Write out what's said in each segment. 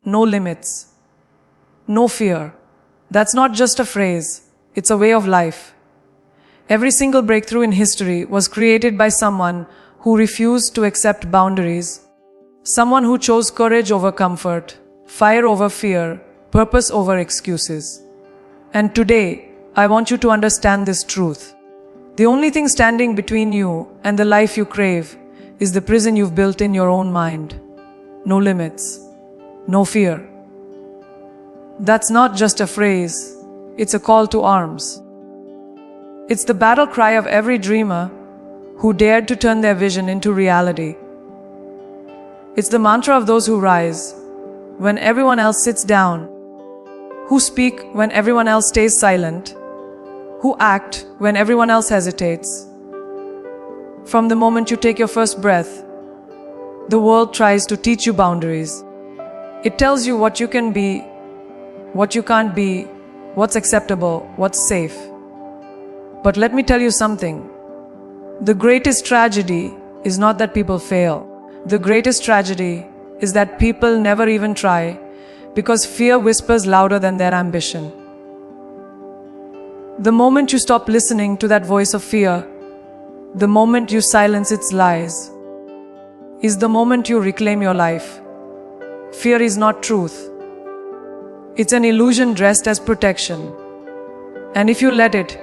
no limits, no fear. That's not just a phrase, it's a way of life. Every single breakthrough in history was created by someone who refused to accept boundaries, someone who chose courage over comfort, fire over fear, purpose over excuses. And today, I want you to understand this truth. The only thing standing between you and the life you crave is the prison you've built in your own mind. No limits, no fear. That's not just a phrase, it's a call to arms. It's the battle cry of every dreamer who dared to turn their vision into reality. It's the mantra of those who rise when everyone else sits down, who speak when everyone else stays silent, who act when everyone else hesitates. From the moment you take your first breath, the world tries to teach you boundaries. It tells you what you can be, what you can't be, what's acceptable, what's safe. But let me tell you something. The greatest tragedy is not that people fail. The greatest tragedy is that people never even try because fear whispers louder than their ambition. The moment you stop listening to that voice of fear, the moment you silence its lies, is the moment you reclaim your life. Fear is not truth. It's an illusion dressed as protection. And if you let it,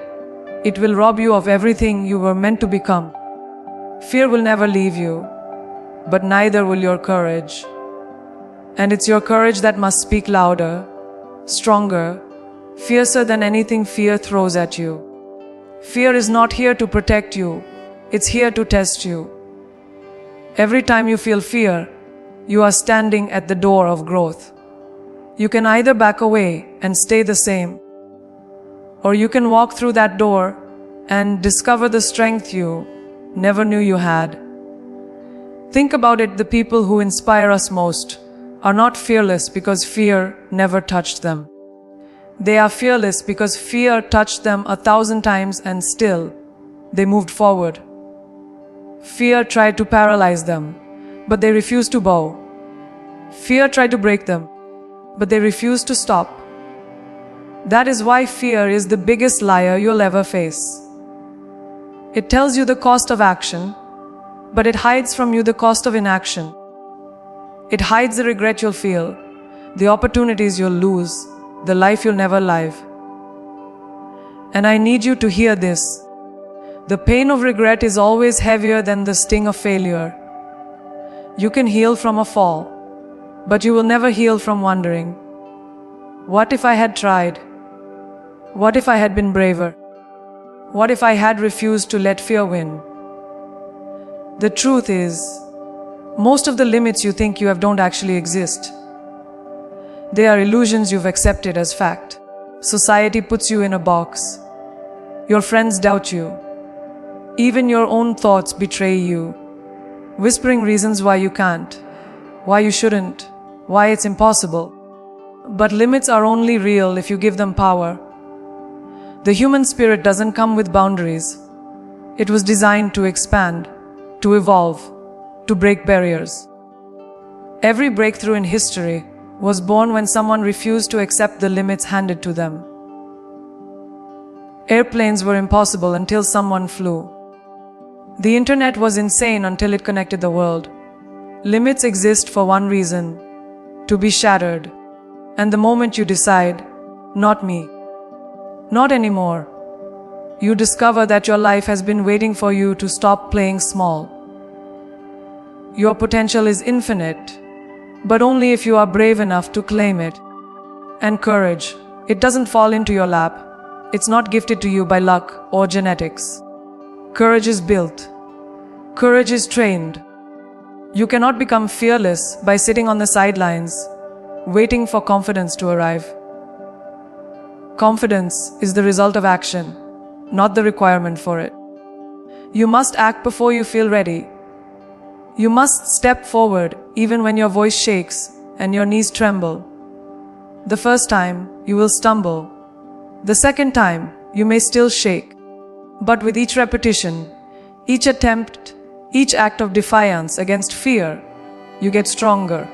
it will rob you of everything you were meant to become. Fear will never leave you, but neither will your courage. And it's your courage that must speak louder, stronger, fiercer than anything fear throws at you. Fear is not here to protect you, it's here to test you. Every time you feel fear, you are standing at the door of growth. You can either back away and stay the same, or you can walk through that door and discover the strength you never knew you had. Think about it, the people who inspire us most are not fearless because fear never touched them. They are fearless because fear touched them 1,000 times and still they moved forward. Fear tried to paralyze them, but they refused to bow. Fear tried to break them, but they refused to stop. That is why fear is the biggest liar you'll ever face. It tells you the cost of action, but it hides from you the cost of inaction. It hides the regret you'll feel, the opportunities you'll lose, the life you'll never live. And I need you to hear this. The pain of regret is always heavier than the sting of failure. You can heal from a fall, but you will never heal from wondering, what if I had tried? What if I had been braver? What if I had refused to let fear win? The truth is, most of the limits you think you have don't actually exist. They are illusions you've accepted as fact. Society puts you in a box. Your friends doubt you. Even your own thoughts betray you, whispering reasons why you can't, why you shouldn't, why it's impossible. But limits are only real if you give them power. The human spirit doesn't come with boundaries. It was designed to expand, to evolve, to break barriers. Every breakthrough in history was born when someone refused to accept the limits handed to them. Airplanes were impossible until someone flew. The internet was insane until it connected the world. Limits exist for one reason: to be shattered. And the moment you decide, not me, not anymore, you discover that your life has been waiting for you to stop playing small. Your potential is infinite, but only if you are brave enough to claim it. And courage, it doesn't fall into your lap. It's not gifted to you by luck or genetics. Courage is built. Courage is trained. You cannot become fearless by sitting on the sidelines, waiting for confidence to arrive. Confidence is the result of action, not the requirement for it. You must act before you feel ready. You must step forward even when your voice shakes and your knees tremble. The first time, you will stumble. The second time, you may still shake. But with each repetition, each attempt, each act of defiance against fear, you get stronger.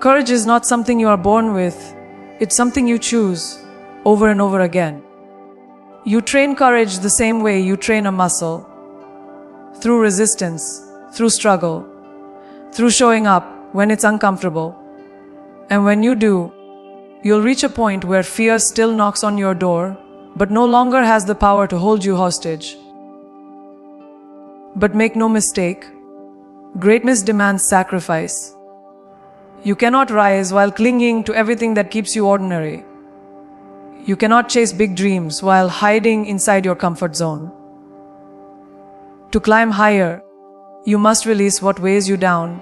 Courage is not something you are born with, it's something you choose over and over again. You train courage the same way you train a muscle, through resistance, through struggle, through showing up when it's uncomfortable. And when you do, you'll reach a point where fear still knocks on your door, but no longer has the power to hold you hostage. But make no mistake, greatness demands sacrifice. You cannot rise while clinging to everything that keeps you ordinary. You cannot chase big dreams while hiding inside your comfort zone. To climb higher, you must release what weighs you down.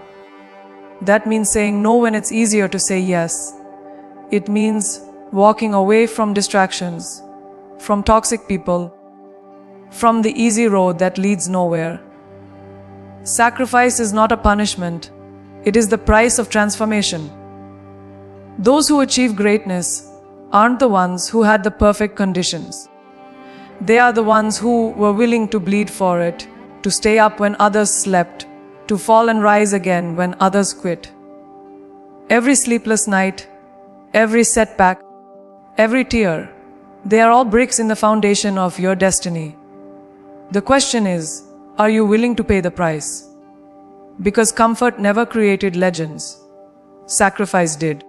That means saying no when it's easier to say yes. It means walking away from distractions, from toxic people, from the easy road that leads nowhere. Sacrifice is not a punishment, it is the price of transformation. Those who achieve greatness aren't the ones who had the perfect conditions. They are the ones who were willing to bleed for it, to stay up when others slept, to fall and rise again when others quit. Every sleepless night, every setback, every tear, they are all bricks in the foundation of your destiny. The question is, are you willing to pay the price? Because comfort never created legends. Sacrifice did.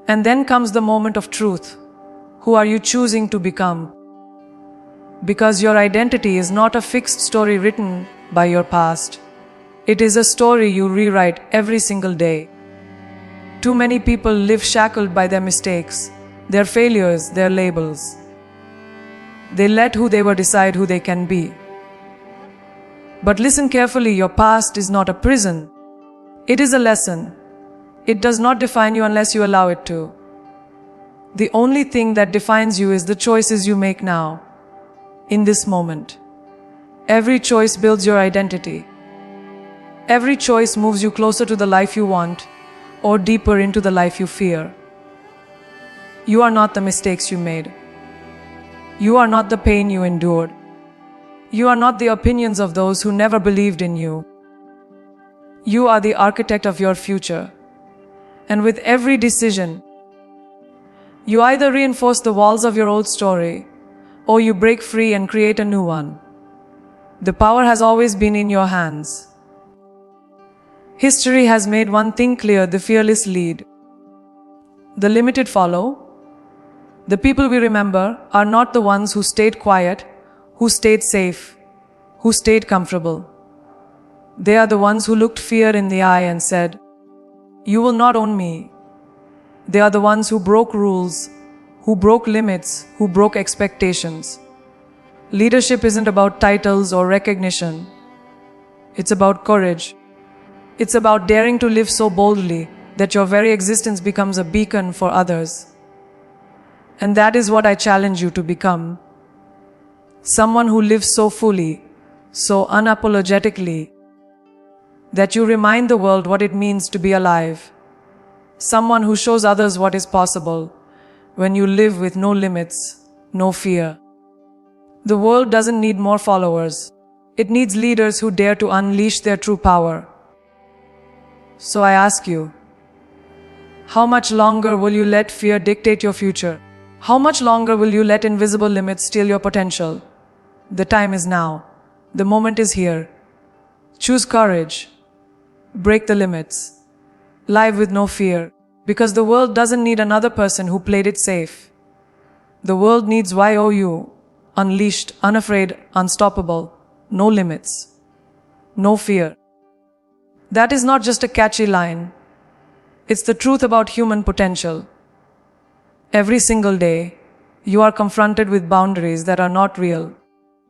And then comes the moment of truth. Who are you choosing to become? Because your identity is not a fixed story written by your past. It is a story you rewrite every single day. Too many people live shackled by their mistakes, their failures, their labels. They let who they were decide who they can be. But listen carefully, your past is not a prison. It is a lesson. It does not define you unless you allow it to. The only thing that defines you is the choices you make now, in this moment. Every choice builds your identity. Every choice moves you closer to the life you want, or deeper into the life you fear. You are not the mistakes you made. You are not the pain you endured. You are not the opinions of those who never believed in you. You are the architect of your future. And with every decision, you either reinforce the walls of your old story, or you break free and create a new one. The power has always been in your hands. History has made one thing clear: the fearless lead. The limited follow. The people we remember are not the ones who stayed quiet, who stayed safe, who stayed comfortable. They are the ones who looked fear in the eye and said, "You will not own me." They are the ones who broke rules, who broke limits, who broke expectations. Leadership isn't about titles or recognition. It's about courage. It's about daring to live so boldly that your very existence becomes a beacon for others. And that is what I challenge you to become. Someone who lives so fully, so unapologetically, that you remind the world what it means to be alive. Someone who shows others what is possible when you live with no limits, no fear. The world doesn't need more followers. It needs leaders who dare to unleash their true power. So I ask you, how much longer will you let fear dictate your future? How much longer will you let invisible limits steal your potential? The time is now. The moment is here. Choose courage. Break the limits. Live with no fear, because the world doesn't need another person who played it safe. The world needs you, unleashed, unafraid, unstoppable, no limits, no fear. That is not just a catchy line. It's the truth about human potential. Every single day, you are confronted with boundaries that are not real.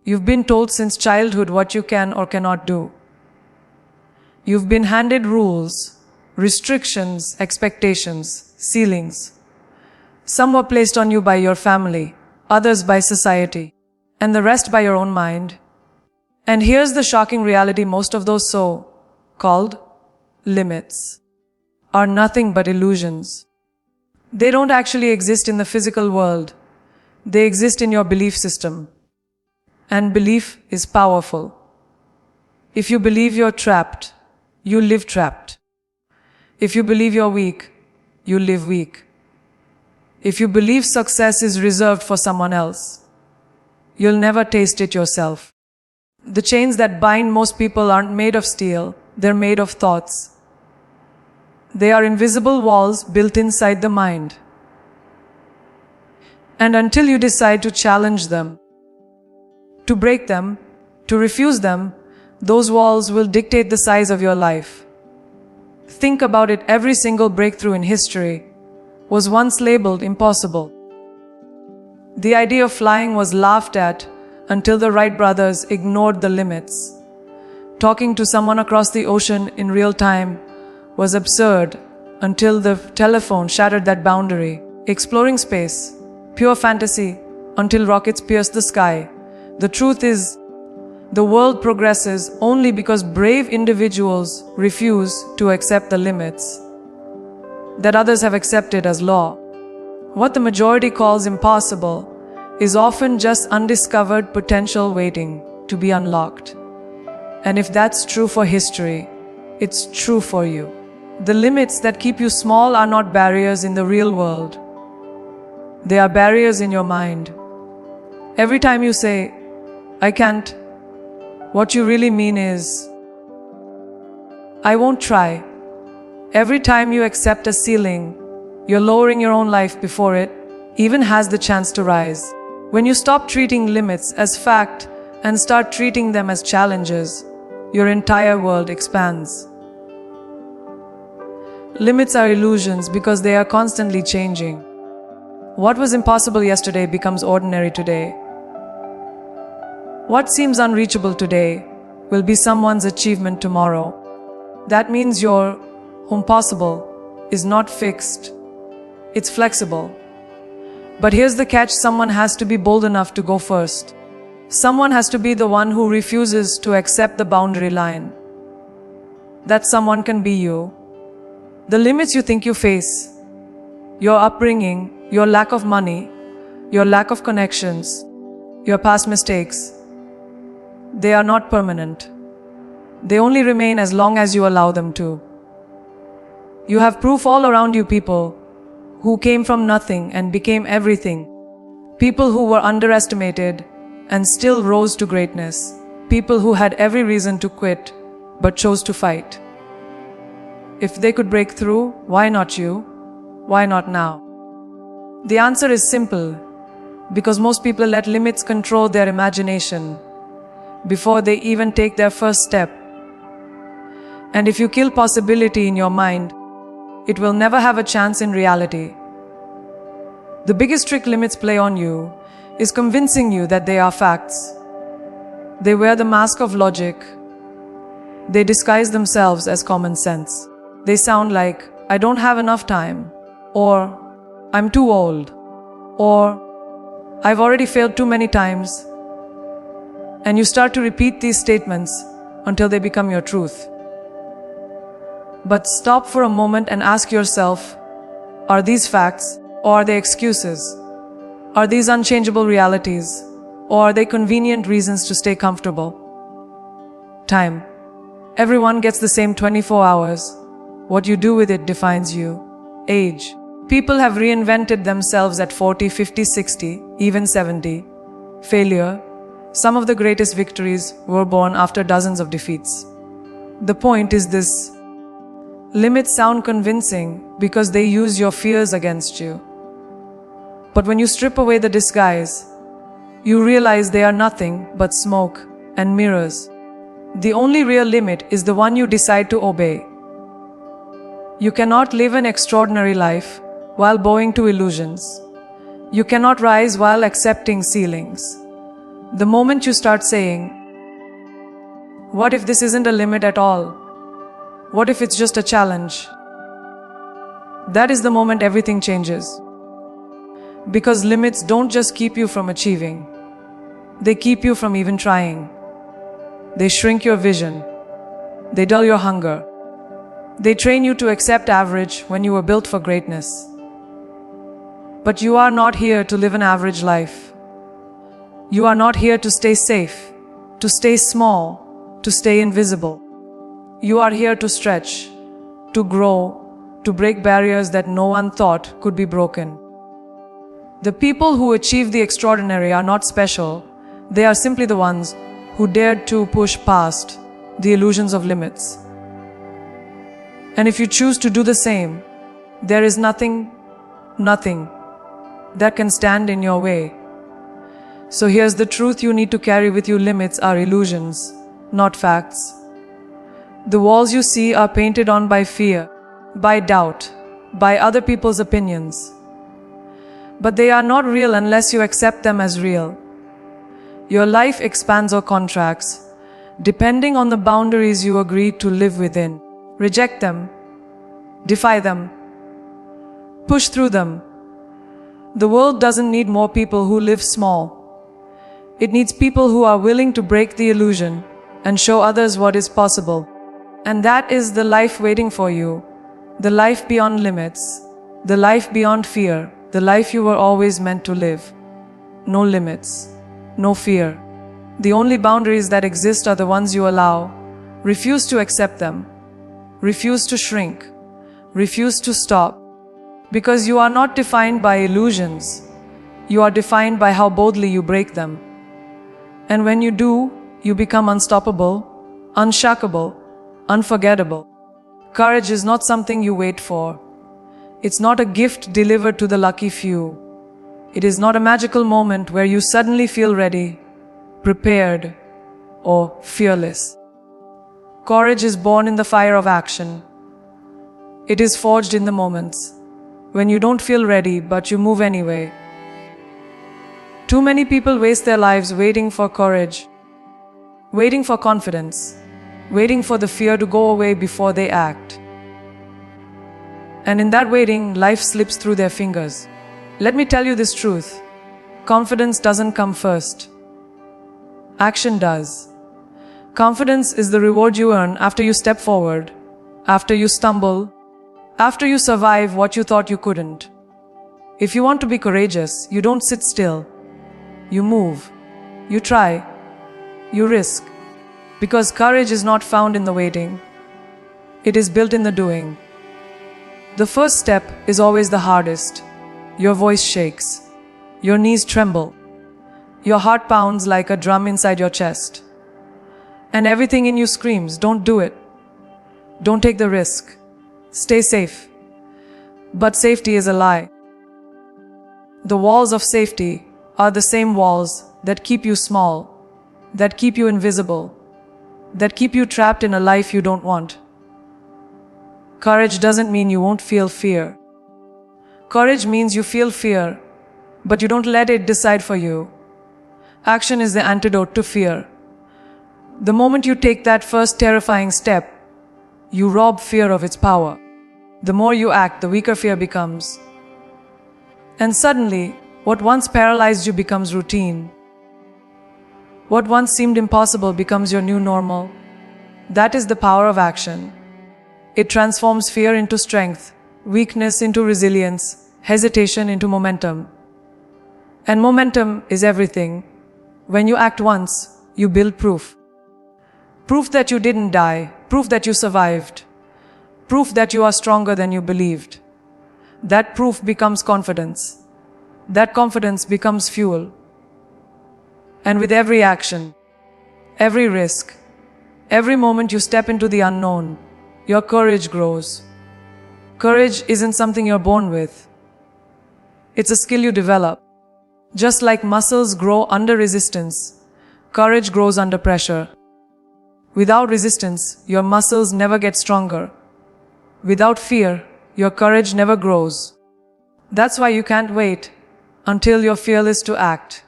You've been told since childhood what you can or cannot do. You've been handed rules, restrictions, expectations, ceilings. Some were placed on you by your family, others by society, and the rest by your own mind. And here's the shocking reality: most of those so-called limits are nothing but illusions. They don't actually exist in the physical world. They exist in your belief system. And belief is powerful. If you believe you're trapped, you live trapped. If you believe you're weak, you live weak. If you believe success is reserved for someone else, you'll never taste it yourself. The chains that bind most people aren't made of steel, they're made of thoughts. They are invisible walls built inside the mind. And until you decide to challenge them, to break them, to refuse them, those walls will dictate the size of your life. Think about it, every single breakthrough in history was once labeled impossible. The idea of flying was laughed at until the Wright brothers ignored the limits. Talking to someone across the ocean in real time was absurd until the telephone shattered that boundary. Exploring space, pure fantasy, until rockets pierced the sky. The truth is, the world progresses only because brave individuals refuse to accept the limits that others have accepted as law. What the majority calls impossible is often just undiscovered potential waiting to be unlocked. And if that's true for history, it's true for you. The limits that keep you small are not barriers in the real world. They are barriers in your mind. Every time you say, I can't, what you really mean is, I won't try. Every time you accept a ceiling, you're lowering your own life before it even has the chance to rise. When you stop treating limits as fact and start treating them as challenges, your entire world expands. Limits are illusions because they are constantly changing. What was impossible yesterday becomes ordinary today. What seems unreachable today will be someone's achievement tomorrow. That means your impossible is not fixed. It's flexible. But here's the catch, someone has to be bold enough to go first. Someone has to be the one who refuses to accept the boundary line. That someone can be you. The limits you think you face, your upbringing, your lack of money, your lack of connections, your past mistakes, they are not permanent. They only remain as long as you allow them to. You have proof all around you, people who came from nothing and became everything. People who were underestimated and still rose to greatness. People who had every reason to quit but chose to fight. If they could break through, why not you? Why not now? The answer is simple, because most people let limits control their imagination before they even take their first step. And if you kill possibility in your mind, it will never have a chance in reality. The biggest trick limits play on you is convincing you that they are facts. They wear the mask of logic. They disguise themselves as common sense. They sound like, I don't have enough time, or I'm too old, or I've already failed too many times. And you start to repeat these statements until they become your truth. But stop for a moment and ask yourself, are these facts or are they excuses? Are these unchangeable realities or are they convenient reasons to stay comfortable? Time. Everyone gets the same 24 hours. What you do with it defines you. Age. People have reinvented themselves at 40, 50, 60, even 70. Failure. Some of the greatest victories were born after dozens of defeats. The point is this. Limits sound convincing because they use your fears against you. But when you strip away the disguise, you realize they are nothing but smoke and mirrors. The only real limit is the one you decide to obey. You cannot live an extraordinary life while bowing to illusions. You cannot rise while accepting ceilings. The moment you start saying, what if this isn't a limit at all? What if it's just a challenge? That is the moment everything changes. Because limits don't just keep you from achieving. They keep you from even trying. They shrink your vision. They dull your hunger. They train you to accept average when you were built for greatness. But you are not here to live an average life. You are not here to stay safe, to stay small, to stay invisible. You are here to stretch, to grow, to break barriers that no one thought could be broken. The people who achieve the extraordinary are not special, they are simply the ones who dared to push past the illusions of limits. And if you choose to do the same, there is nothing that can stand in your way. So here's the truth you need to carry with you: limits are illusions, not facts. The walls you see are painted on by fear, by doubt, by other people's opinions. But they are not real unless you accept them as real. Your life expands or contracts, depending on the boundaries you agree to live within. Reject them, defy them, push through them. The world doesn't need more people who live small. It needs people who are willing to break the illusion and show others what is possible. And that is the life waiting for you, the life beyond limits, the life beyond fear, the life you were always meant to live. No limits, no fear. The only boundaries that exist are the ones you allow. Refuse to accept them. Refuse to shrink. Refuse to stop. Because you are not defined by illusions. You are defined by how boldly you break them. And when you do, you become unstoppable, unshakable, unforgettable. Courage is not something you wait for. It's not a gift delivered to the lucky few. It is not a magical moment where you suddenly feel ready, prepared, or fearless. Courage is born in the fire of action. It is forged in the moments when you don't feel ready but you move anyway. Too many people waste their lives waiting for courage, waiting for confidence, waiting for the fear to go away before they act. And in that waiting, life slips through their fingers. Let me tell you this truth: confidence doesn't come first. Action does. Confidence is the reward you earn after you step forward, after you stumble, after you survive what you thought you couldn't. If you want to be courageous, you don't sit still. You move. You try. You risk. Because courage is not found in the waiting. It is built in the doing. The first step is always the hardest. Your voice shakes. Your knees tremble. Your heart pounds like a drum inside your chest. And everything in you screams, don't do it. Don't take the risk. Stay safe. But safety is a lie. The walls of safety are the same walls that keep you small, that keep you invisible, that keep you trapped in a life you don't want. Courage doesn't mean you won't feel fear. Courage means you feel fear, but you don't let it decide for you. Action is the antidote to fear. The moment you take that first terrifying step, you rob fear of its power. The more you act, the weaker fear becomes. And suddenly, what once paralyzed you becomes routine. What once seemed impossible becomes your new normal. That is the power of action. It transforms fear into strength, weakness into resilience, hesitation into momentum. And momentum is everything. When you act once, you build proof. Proof that you didn't die, proof that you survived, proof that you are stronger than you believed. That proof becomes confidence. That confidence becomes fuel. And with every action, every risk, every moment you step into the unknown, your courage grows. Courage isn't something you're born with. It's a skill you develop. Just like muscles grow under resistance, courage grows under pressure. Without resistance, your muscles never get stronger. Without fear, your courage never grows. That's why you can't wait until you're fearless to act.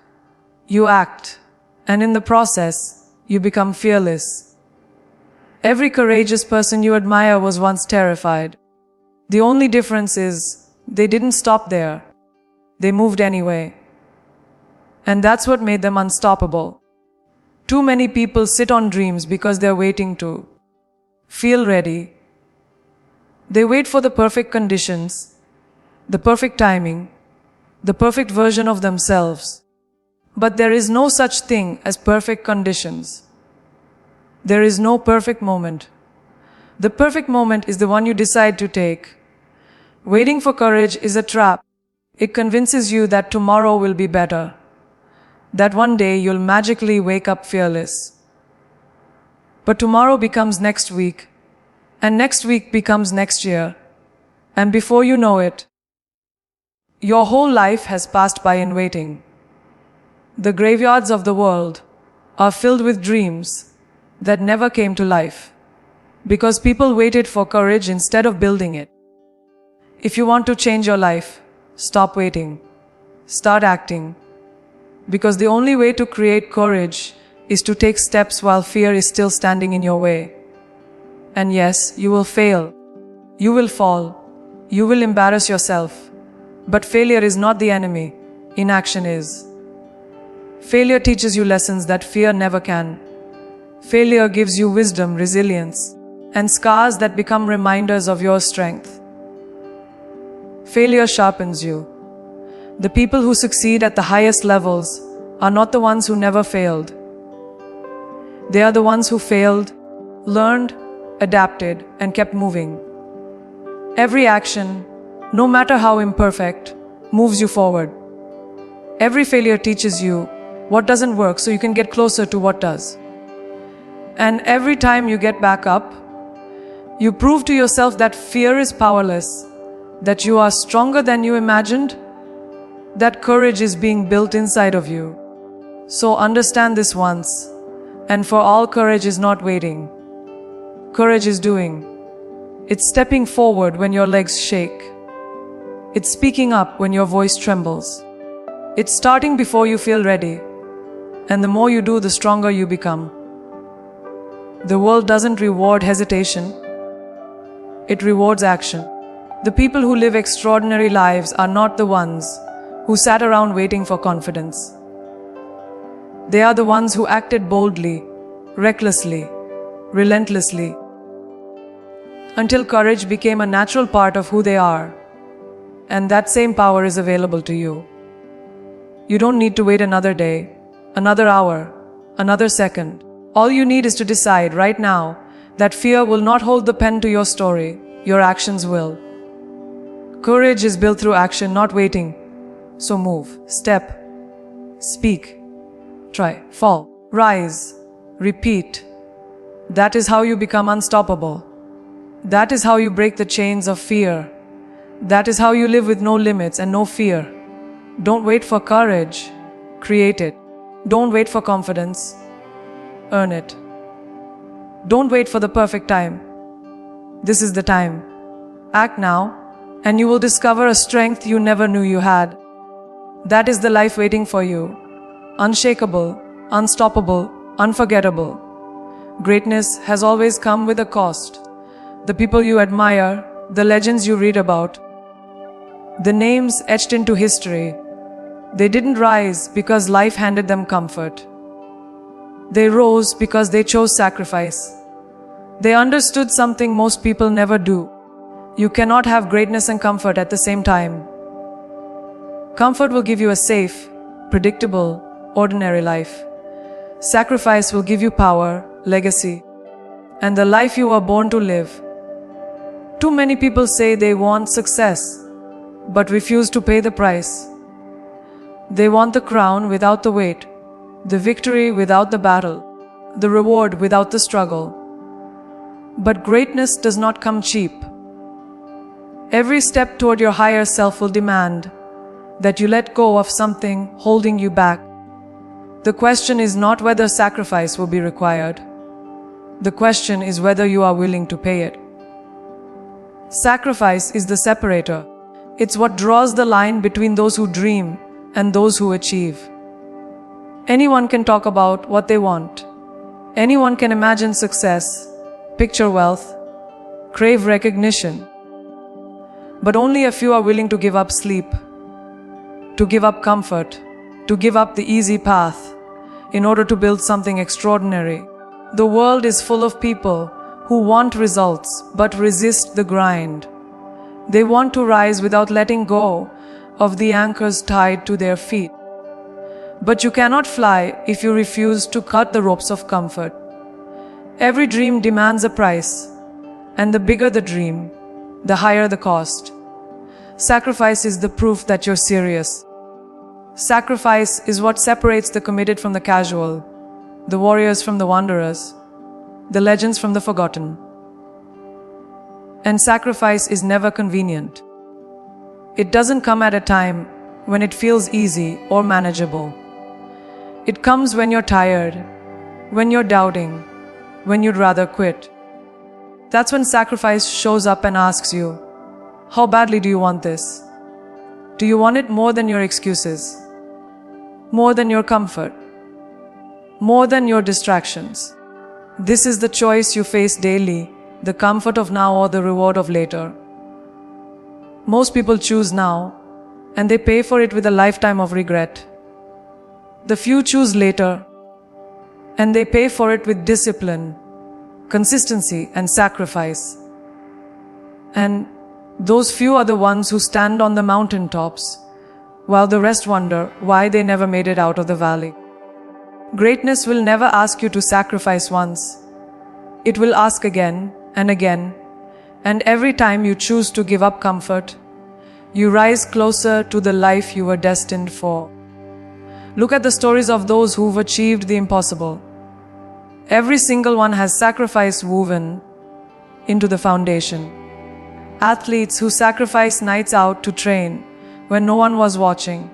You act, and in the process, you become fearless. Every courageous person you admire was once terrified. The only difference is they didn't stop there. They moved anyway. And that's what made them unstoppable. Too many people sit on dreams because they're waiting to feel ready. They wait for the perfect conditions, the perfect timing, the perfect version of themselves. But there is no such thing as perfect conditions. There is no perfect moment. The perfect moment is the one you decide to take, Waiting for courage is a trap. It convinces you that tomorrow will be better, that one day you'll magically wake up fearless. But tomorrow becomes next week, and next week becomes next year, and before you know it, your whole life has passed by in waiting. The graveyards of the world are filled with dreams that never came to life, because people waited for courage instead of building it. If you want to change your life, stop waiting. Start acting. Because the only way to create courage is to take steps while fear is still standing in your way. And yes, you will fail. You will fall. You will embarrass yourself. But failure is not the enemy. Inaction is. Failure teaches you lessons that fear never can. Failure gives you wisdom, resilience, and scars that become reminders of your strength. Failure sharpens you. The people who succeed at the highest levels are not the ones who never failed. They are the ones who failed, learned, adapted, and kept moving. Every action, no matter how imperfect, moves you forward. Every failure teaches you what doesn't work so you can get closer to what does. And every time you get back up, you prove to yourself that fear is powerless, that you are stronger than you imagined, that courage is being built inside of you. So understand this once, and for all, courage is not waiting. Courage is doing. It's stepping forward when your legs shake. It's speaking up when your voice trembles. It's starting before you feel ready. And the more you do, the stronger you become. The world doesn't reward hesitation. It rewards action. The people who live extraordinary lives are not the ones who sat around waiting for confidence. They are the ones who acted boldly, recklessly, relentlessly, until courage became a natural part of who they are. And that same power is available to you. You don't need to wait another day, another hour, another second. All you need is to decide right now that fear will not hold the pen to your story. Your actions will. Courage is built through action, not waiting. So move, step, speak, try, fall, rise, repeat. That is how you become unstoppable. That is how you break the chains of fear. That is how you live with no limits and no fear. Don't wait for courage. Create it. Don't wait for confidence. Earn it. Don't wait for the perfect time. This is the time. Act now, and you will discover a strength you never knew you had. That is the life waiting for you. Unshakable, unstoppable, unforgettable. Greatness has always come with a cost. The people you admire, the legends you read about, the names etched into history, they didn't rise because life handed them comfort. They rose because they chose sacrifice. They understood something most people never do. You cannot have greatness and comfort at the same time. Comfort will give you a safe, predictable, ordinary life. Sacrifice will give you power, legacy, and the life you were born to live. Too many people say they want success, but refuse to pay the price. They want the crown without the weight, the victory without the battle, the reward without the struggle. But greatness does not come cheap. Every step toward your higher self will demand that you let go of something holding you back. The question is not whether sacrifice will be required. The question is whether you are willing to pay it. Sacrifice is the separator. It's what draws the line between those who dream and those who achieve. Anyone can talk about what they want. Anyone can imagine success, picture wealth, crave recognition. But only a few are willing to give up sleep, to give up comfort, to give up the easy path in order to build something extraordinary. The world is full of people who want results but resist the grind. They want to rise without letting go of the anchors tied to their feet. But you cannot fly if you refuse to cut the ropes of comfort. Every dream demands a price, and the bigger the dream, the higher the cost. Sacrifice is the proof that you're serious. Sacrifice is what separates the committed from the casual, the warriors from the wanderers, the legends from the forgotten. And sacrifice is never convenient. It doesn't come at a time when it feels easy or manageable. It comes when you're tired, when you're doubting, when you'd rather quit. That's when sacrifice shows up and asks you, how badly do you want this? Do you want it more than your excuses? More than your comfort? More than your distractions? This is the choice you face daily, the comfort of now or the reward of later. Most people choose now, and they pay for it with a lifetime of regret. The few choose later, and they pay for it with discipline, consistency, and sacrifice. And those few are the ones who stand on the mountaintops, while the rest wonder why they never made it out of the valley. Greatness will never ask you to sacrifice once. It will ask again and again, and every time you choose to give up comfort, you rise closer to the life you were destined for. Look at the stories of those who've achieved the impossible. Every single one has sacrifice woven into the foundation. Athletes who sacrificed nights out to train when no one was watching.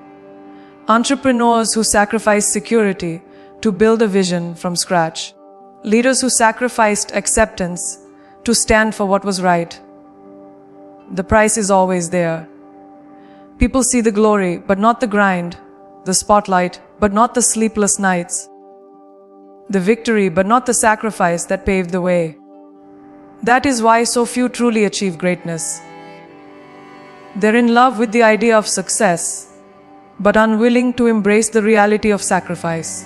Entrepreneurs who sacrificed security to build a vision from scratch. Leaders who sacrificed acceptance to stand for what was right. The price is always there. People see the glory, but not the grind, the spotlight, but not the sleepless nights, the victory, but not the sacrifice that paved the way. That is why so few truly achieve greatness. They're in love with the idea of success, but unwilling to embrace the reality of sacrifice.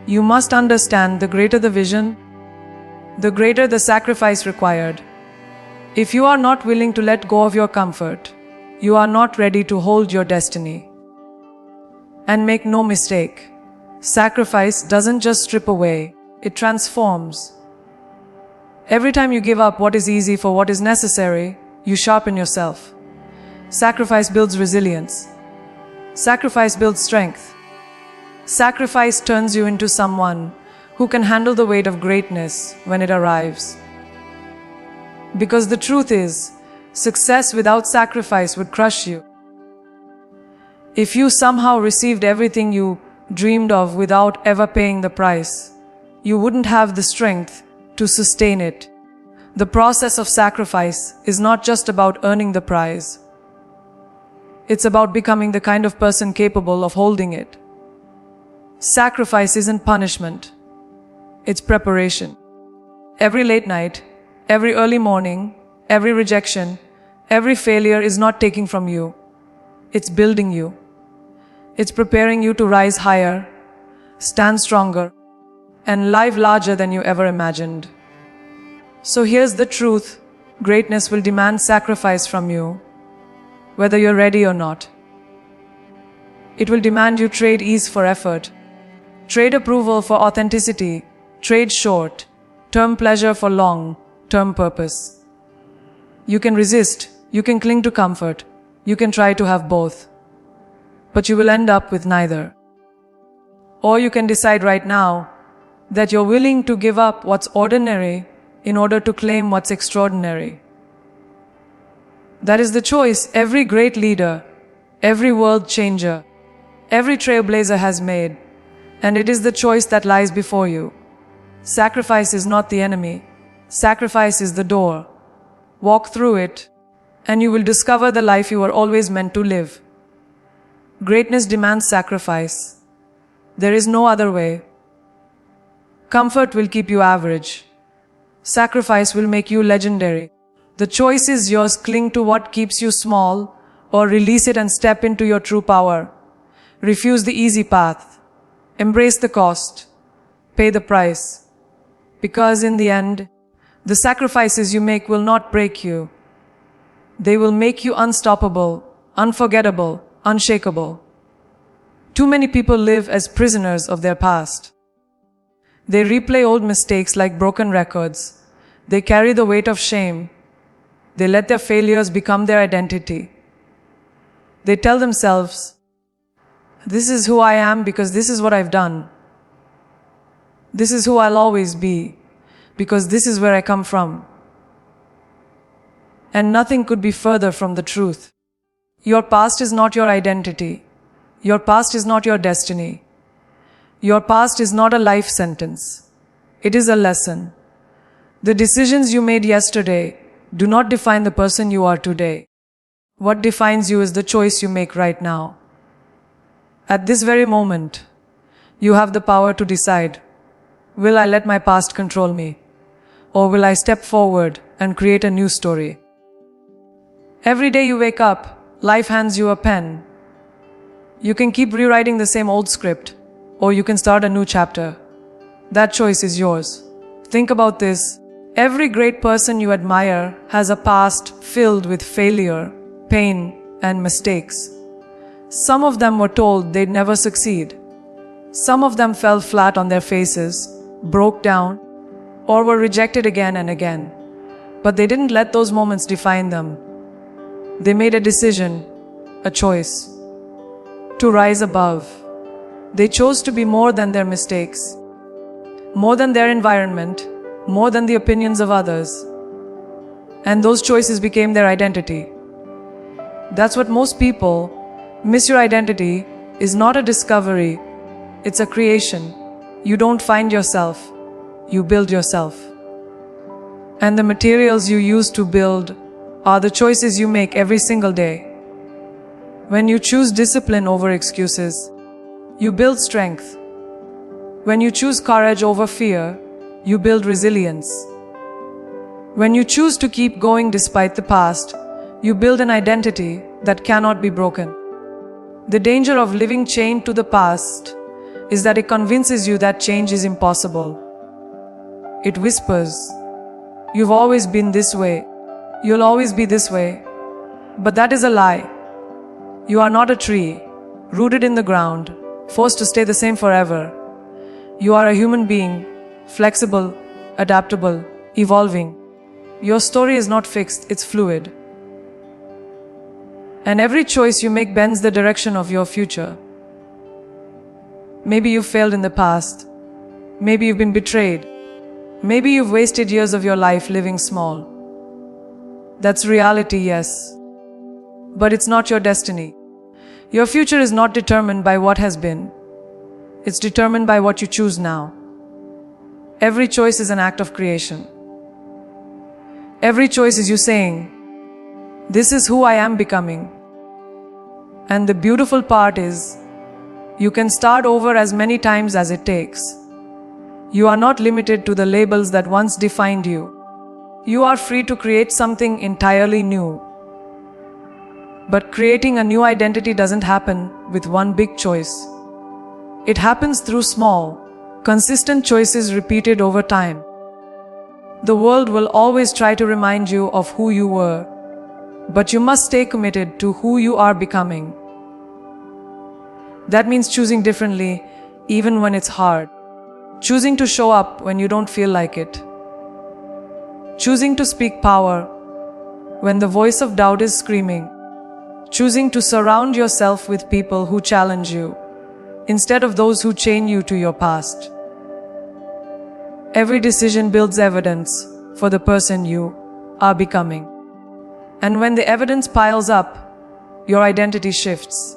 You must understand, the greater the vision, the greater the sacrifice required. If you are not willing to let go of your comfort, you are not ready to hold your destiny. And make no mistake, sacrifice doesn't just strip away, it transforms. Every time you give up what is easy for what is necessary, you sharpen yourself. Sacrifice builds resilience. Sacrifice builds strength. Sacrifice turns you into someone who can handle the weight of greatness when it arrives. Because the truth is, success without sacrifice would crush you. If you somehow received everything you dreamed of without ever paying the price, you wouldn't have the strength to sustain it. The process of sacrifice is not just about earning the prize. It's about becoming the kind of person capable of holding it. Sacrifice isn't punishment. It's preparation. Every late night, every early morning, every rejection, every failure is not taking from you. It's building you. It's preparing you to rise higher, stand stronger, and live larger than you ever imagined. So here's the truth. Greatness will demand sacrifice from you, whether you're ready or not. It will demand you trade ease for effort, trade approval for authenticity, trade short-term pleasure for long-term purpose. You can resist, you can cling to comfort, you can try to have both, but you will end up with neither. Or you can decide right now that you're willing to give up what's ordinary in order to claim what's extraordinary. That is the choice every great leader, every world changer, every trailblazer has made, and it is the choice that lies before you. Sacrifice is not the enemy. Sacrifice is the door. Walk through it, and you will discover the life you were always meant to live. Greatness demands sacrifice. There is no other way. Comfort will keep you average. Sacrifice will make you legendary. The choice is yours. Cling to what keeps you small, or release it and step into your true power. Refuse the easy path. Embrace the cost. Pay the price. Because in the end, the sacrifices you make will not break you. They will make you unstoppable, unforgettable, unshakable. Too many people live as prisoners of their past. They replay old mistakes like broken records. They carry the weight of shame. They let their failures become their identity. They tell themselves, this is who I am because this is what I've done. This is who I'll always be because this is where I come from. And nothing could be further from the truth. Your past is not your identity. Your past is not your destiny. Your past is not a life sentence. It is a lesson. The decisions you made yesterday do not define the person you are today. What defines you is the choice you make right now. At this very moment, you have the power to decide, will I let my past control me? Or will I step forward and create a new story? Every day you wake up, life hands you a pen. You can keep rewriting the same old script, or you can start a new chapter. That choice is yours. Think about this. Every great person you admire has a past filled with failure, pain, and mistakes. Some of them were told they'd never succeed. Some of them fell flat on their faces, broke down, or were rejected again and again. But they didn't let those moments define them. They made a decision, a choice, to rise above. They chose to be more than their mistakes, more than their environment, more than the opinions of others. And those choices became their identity. That's what most people miss. Your identity is not a discovery, it's a creation. You don't find yourself, you build yourself. And the materials you use to build are the choices you make every single day. When you choose discipline over excuses, you build strength. When you choose courage over fear, you build resilience. When you choose to keep going despite the past, you build an identity that cannot be broken. The danger of living chained to the past is that it convinces you that change is impossible. It whispers, you've always been this way, you'll always be this way. But that is a lie. You are not a tree, rooted in the ground, forced to stay the same forever. You are a human being, flexible, adaptable, evolving. Your story is not fixed, it's fluid. And every choice you make bends the direction of your future. Maybe you failed in the past. Maybe you've been betrayed. Maybe you've wasted years of your life living small. That's reality, yes. But it's not your destiny. Your future is not determined by what has been. It's determined by what you choose now. Every choice is an act of creation. Every choice is you saying, this is who I am becoming. And the beautiful part is, you can start over as many times as it takes. You are not limited to the labels that once defined you. You are free to create something entirely new. But creating a new identity doesn't happen with one big choice. It happens through small, consistent choices repeated over time. The world will always try to remind you of who you were, but you must stay committed to who you are becoming. That means choosing differently, even when it's hard. Choosing to show up when you don't feel like it. Choosing to speak power when the voice of doubt is screaming. Choosing to surround yourself with people who challenge you, instead of those who chain you to your past. Every decision builds evidence for the person you are becoming. And when the evidence piles up, your identity shifts.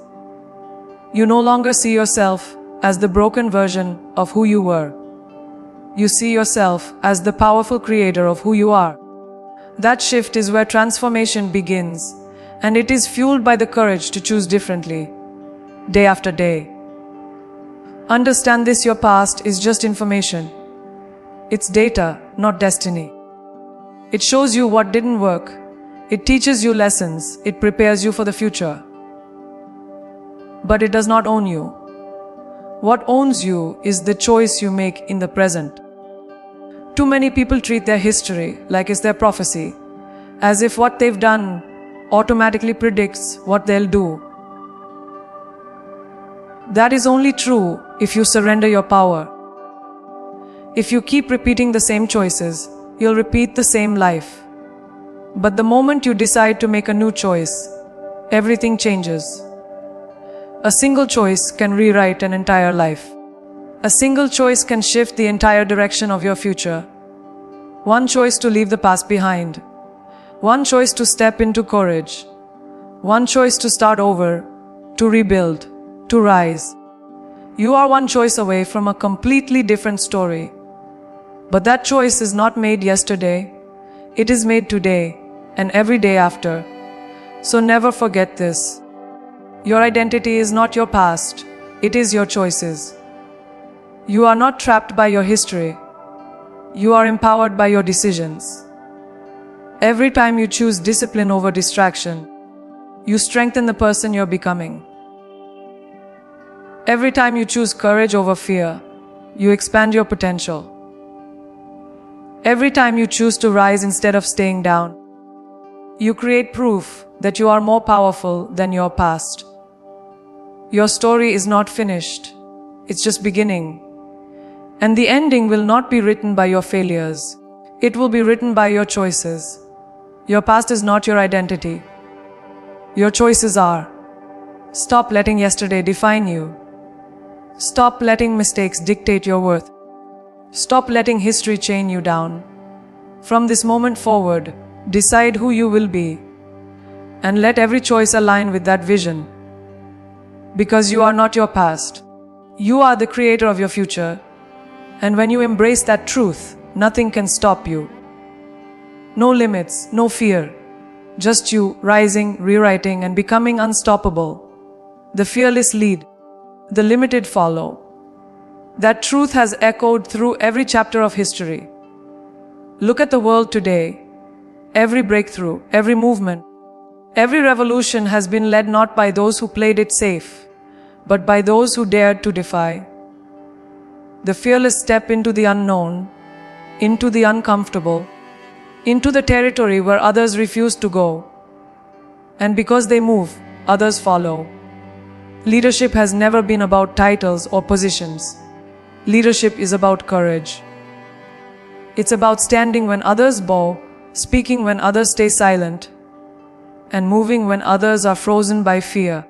You no longer see yourself as the broken version of who you were. You see yourself as the powerful creator of who you are. That shift is where transformation begins, and it is fueled by the courage to choose differently, day after day. Understand this: your past is just information. It's data, not destiny. It shows you what didn't work. It teaches you lessons. It prepares you for the future. But it does not own you. What owns you is the choice you make in the present. Too many people treat their history like it's their prophecy, as if what they've done automatically predicts what they'll do. That is only true if you surrender your power. If you keep repeating the same choices, you'll repeat the same life. But the moment you decide to make a new choice, everything changes. A single choice can rewrite an entire life. A single choice can shift the entire direction of your future. One choice to leave the past behind. One choice to step into courage. One choice to start over, to rebuild, to rise. You are one choice away from a completely different story. But that choice is not made yesterday. It is made today and every day after. So never forget this. Your identity is not your past. It is your choices. You are not trapped by your history. You are empowered by your decisions. Every time you choose discipline over distraction, you strengthen the person you're becoming. Every time you choose courage over fear, you expand your potential. Every time you choose to rise instead of staying down, you create proof that you are more powerful than your past. Your story is not finished. It's just beginning. And the ending will not be written by your failures. It will be written by your choices. Your past is not your identity. Your choices are. Stop letting yesterday define you. Stop letting mistakes dictate your worth. Stop letting history chain you down. From this moment forward, decide who you will be. And let every choice align with that vision. Because you are not your past. You are the creator of your future. And when you embrace that truth, nothing can stop you. No limits, no fear. Just you, rising, rewriting, and becoming unstoppable. The fearless lead. The limited follow. That truth has echoed through every chapter of history. Look at the world today. Every breakthrough, every movement, every revolution has been led not by those who played it safe, but by those who dared to defy. The fearless step into the unknown, into the uncomfortable, into the territory where others refuse to go. And because they move, others follow. Leadership has never been about titles or positions. Leadership is about courage. It's about standing when others bow, speaking when others stay silent, and moving when others are frozen by fear.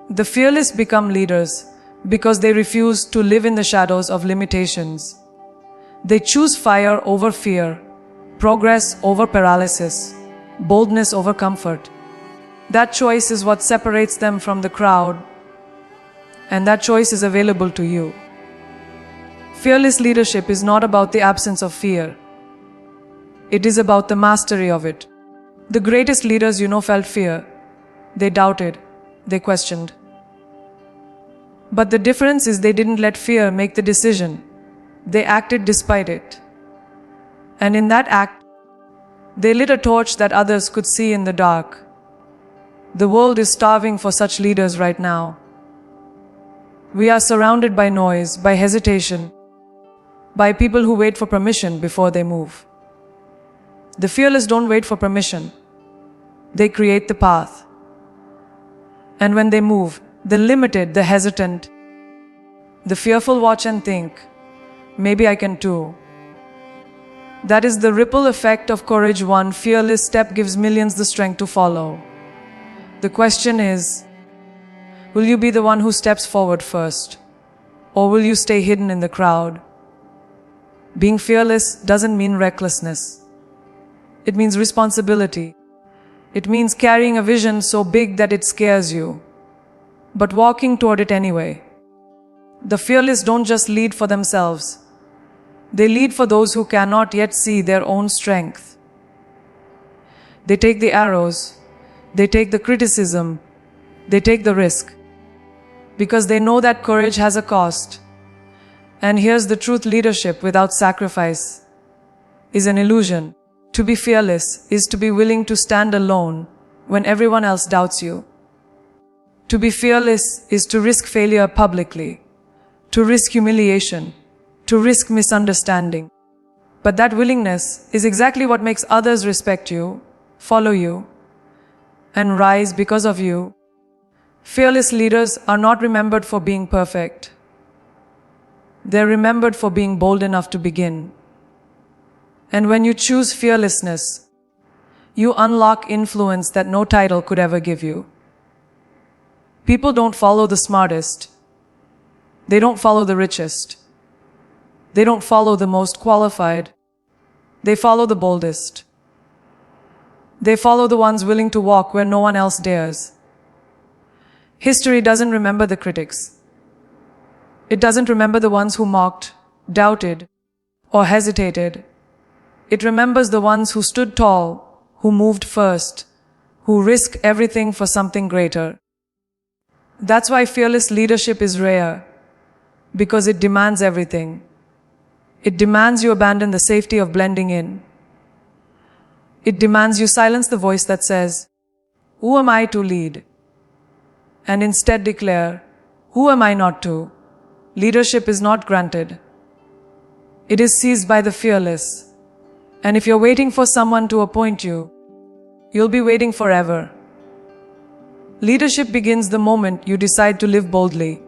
The fearless become leaders because they refuse to live in the shadows of limitations. They choose fire over fear, progress over paralysis, boldness over comfort. That choice is what separates them from the crowd, and that choice is available to you. Fearless leadership is not about the absence of fear. It is about the mastery of it. The greatest leaders you know felt fear. They doubted. They questioned. But the difference is they didn't let fear make the decision. They acted despite it. And in that act, they lit a torch that others could see in the dark. The world is starving for such leaders right now. We are surrounded by noise, by hesitation, by people who wait for permission before they move. The fearless don't wait for permission. They create the path. And when they move, the limited, the hesitant, the fearful watch and think, maybe I can too. That is the ripple effect of courage. One fearless step gives millions the strength to follow. The question is, will you be the one who steps forward first? Or will you stay hidden in the crowd? Being fearless doesn't mean recklessness. It means responsibility. It means carrying a vision so big that it scares you, but walking toward it anyway. The fearless don't just lead for themselves. They lead for those who cannot yet see their own strength. They take the arrows, they take the criticism, they take the risk, because they know that courage has a cost. And here's the truth: leadership without sacrifice is an illusion. To be fearless is to be willing to stand alone when everyone else doubts you. To be fearless is to risk failure publicly, to risk humiliation, to risk misunderstanding. But that willingness is exactly what makes others respect you, follow you, and rise because of you. Fearless leaders are not remembered for being perfect. They're remembered for being bold enough to begin. And when you choose fearlessness, you unlock influence that no title could ever give you. People don't follow the smartest. They don't follow the richest. They don't follow the most qualified. They follow the boldest. They follow the ones willing to walk where no one else dares. History doesn't remember the critics. It doesn't remember the ones who mocked, doubted, or hesitated. It remembers the ones who stood tall, who moved first, who risked everything for something greater. That's why fearless leadership is rare, because it demands everything. It demands you abandon the safety of blending in. It demands you silence the voice that says, "Who am I to lead?" and instead declare, "Who am I not to?" Leadership is not granted. It is seized by the fearless. And if you're waiting for someone to appoint you, you'll be waiting forever. Leadership begins the moment you decide to live boldly.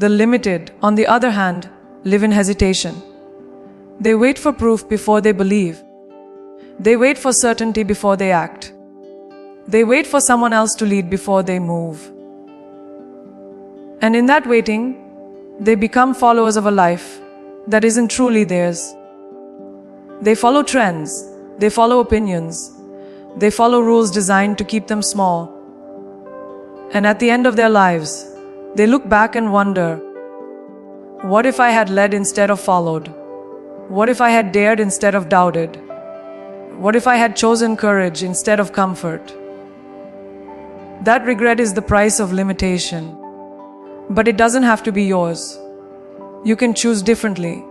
The limited, on the other hand, live in hesitation. They wait for proof before they believe. They wait for certainty before they act. They wait for someone else to lead before they move. And in that waiting, they become followers of a life that isn't truly theirs. They follow trends, they follow opinions, they follow rules designed to keep them small. And at the end of their lives, they look back and wonder, what if I had led instead of followed? What if I had dared instead of doubted? What if I had chosen courage instead of comfort? That regret is the price of limitation. But it doesn't have to be yours. You can choose differently.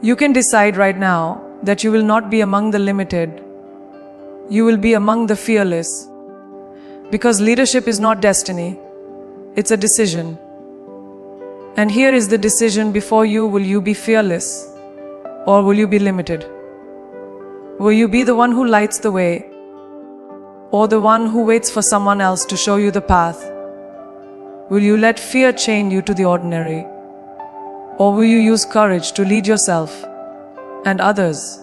You can decide right now that you will not be among the limited. You will be among the fearless. Because leadership is not destiny. It's a decision. And here is the decision before you. Will you be fearless? Or will you be limited? Will you be the one who lights the way? Or the one who waits for someone else to show you the path? Will you let fear chain you to the ordinary? Or will you use courage to lead yourself and others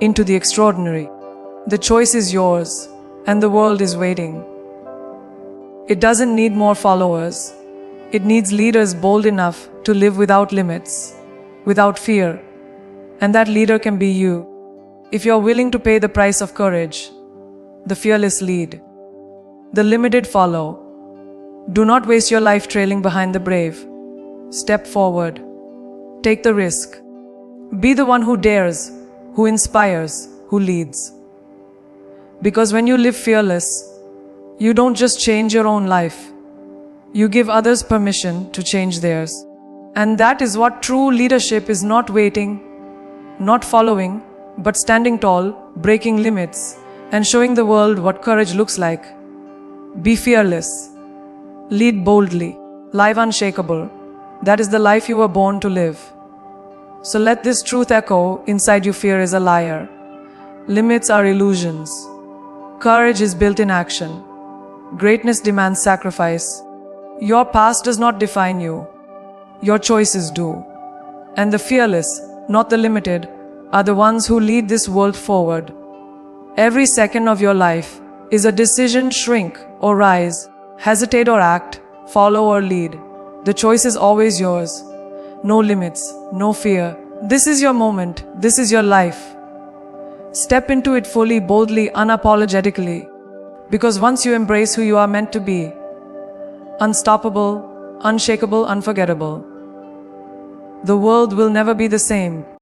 into the extraordinary? The choice is yours, and the world is waiting. It doesn't need more followers. It needs leaders bold enough to live without limits, without fear. And that leader can be you, if you're willing to pay the price of courage. The fearless lead. The limited follow. Do not waste your life trailing behind the brave. Step forward. Take the risk. Be the one who dares, who inspires, who leads. Because when you live fearless, you don't just change your own life. You give others permission to change theirs. And that is what true leadership is: not waiting, not following, but standing tall, breaking limits, and showing the world what courage looks like. Be fearless. Lead boldly. Live unshakable. That is the life you were born to live. So let this truth echo inside you: fear is a liar. Limits are illusions. Courage is built in action. Greatness demands sacrifice. Your past does not define you. Your choices do. And the fearless, not the limited, are the ones who lead this world forward. Every second of your life is a decision: shrink or rise, hesitate or act, follow or lead. The choice is always yours. No limits, no fear. This is your moment. This is your life. Step into it fully, boldly, unapologetically. Because once you embrace who you are meant to be, unstoppable, unshakable, unforgettable, the world will never be the same.